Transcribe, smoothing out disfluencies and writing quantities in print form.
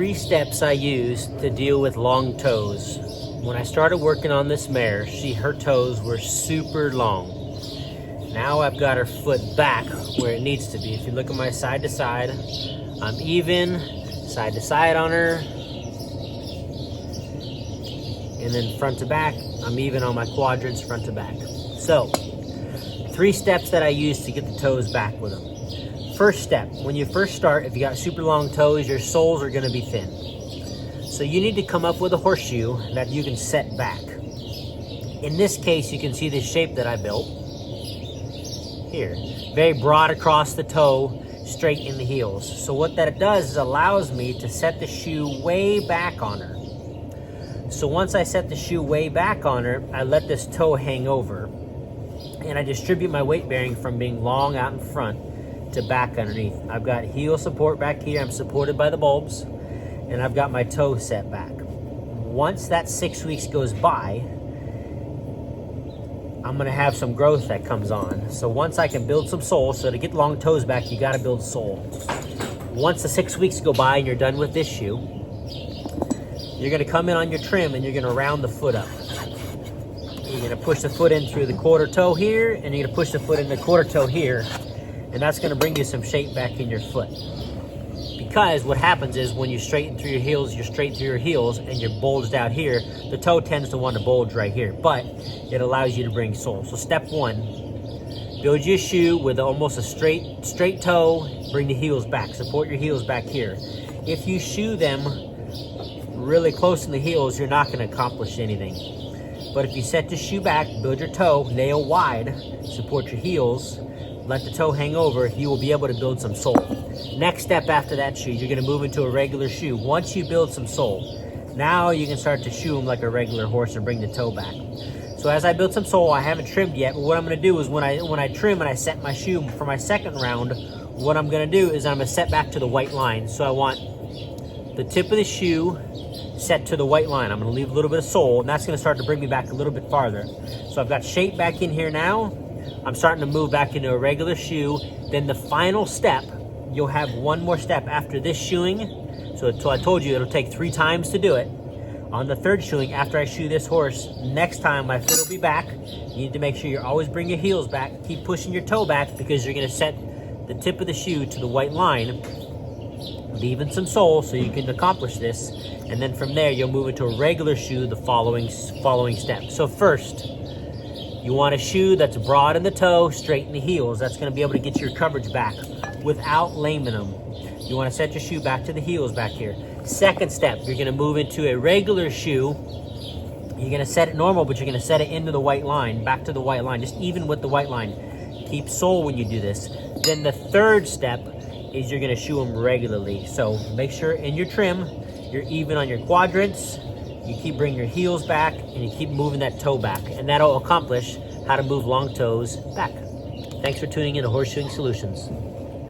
3 steps I use to deal with long toes. When I started working on this mare, her toes were super long. Now I've got her foot back where it needs to be. If you look at my side to side, I'm even, side to side on her. And then front to back, I'm even on my quadrants front to back. So, 3 steps that I use to get the toes back with them. First step, when you first start, if you got super long toes, your soles are gonna be thin. So you need to come up with a horseshoe that you can set back. In this case, you can see the shape that I built here. Very broad across the toe, straight in the heels. So what that does is allows me to set the shoe way back on her. So once I set the shoe way back on her, I let this toe hang over. And I distribute my weight bearing from being long out in front to back underneath. I've got heel support back here. I'm supported by the bulbs. And I've got my toe set back. Once that 6 weeks goes by, I'm gonna have some growth that comes on. So once I can build some sole, so to get long toes back, you gotta build sole. Once the 6 weeks go by and you're done with this shoe, you're gonna come in on your trim and you're gonna round the foot up. You're gonna push the foot in through the quarter toe here, and you're gonna push the foot in the quarter toe here, and that's gonna bring you some shape back in your foot. Because what happens is when you straighten through your heels, you're straight through your heels and you're bulged out here, the toe tends to want to bulge right here, but it allows you to bring sole. So step 1, build your shoe with almost a straight toe, bring the heels back, support your heels back here. If you shoe them really close in the heels, you're not gonna accomplish anything. But if you set the shoe back, build your toe, nail wide, support your heels, let the toe hang over, you will be able to build some sole. Next step after that shoe, you're gonna move into a regular shoe. Once you build some sole, now you can start to shoe them like a regular horse and bring the toe back. So as I build some sole, I haven't trimmed yet, but what I'm gonna do is when I trim and I set my shoe for my second round, what I'm gonna do is I'm gonna set back to the white line. So I want the tip of the shoe set to the white line. I'm gonna leave a little bit of sole, and that's gonna start to bring me back a little bit farther. So I've got shape back in here now. I'm starting to move back into a regular shoe. Then the final step, you'll have one more step after this shoeing. So I told you it'll take 3 times to do it. On the 3rd shoeing, after I shoe this horse, next time my foot will be back. You need to make sure you always bring your heels back. Keep pushing your toe back because you're gonna set the tip of the shoe to the white line, leaving some sole so you can accomplish this. And then from there, you'll move into a regular shoe the following step. So first, you want a shoe that's broad in the toe, straight in the heels. That's gonna be able to get your coverage back without laming them. You wanna set your shoe back to the heels back here. Second step, you're gonna move into a regular shoe. You're gonna set it normal, but you're gonna set it into the white line, back to the white line, just even with the white line. Keep sole when you do this. Then the 3rd step is you're gonna shoe them regularly. So make sure in your trim, you're even on your quadrants. You keep bringing your heels back and you keep moving that toe back, and that'll accomplish how to move long toes back. Thanks for tuning in to Horseshoeing Solutions.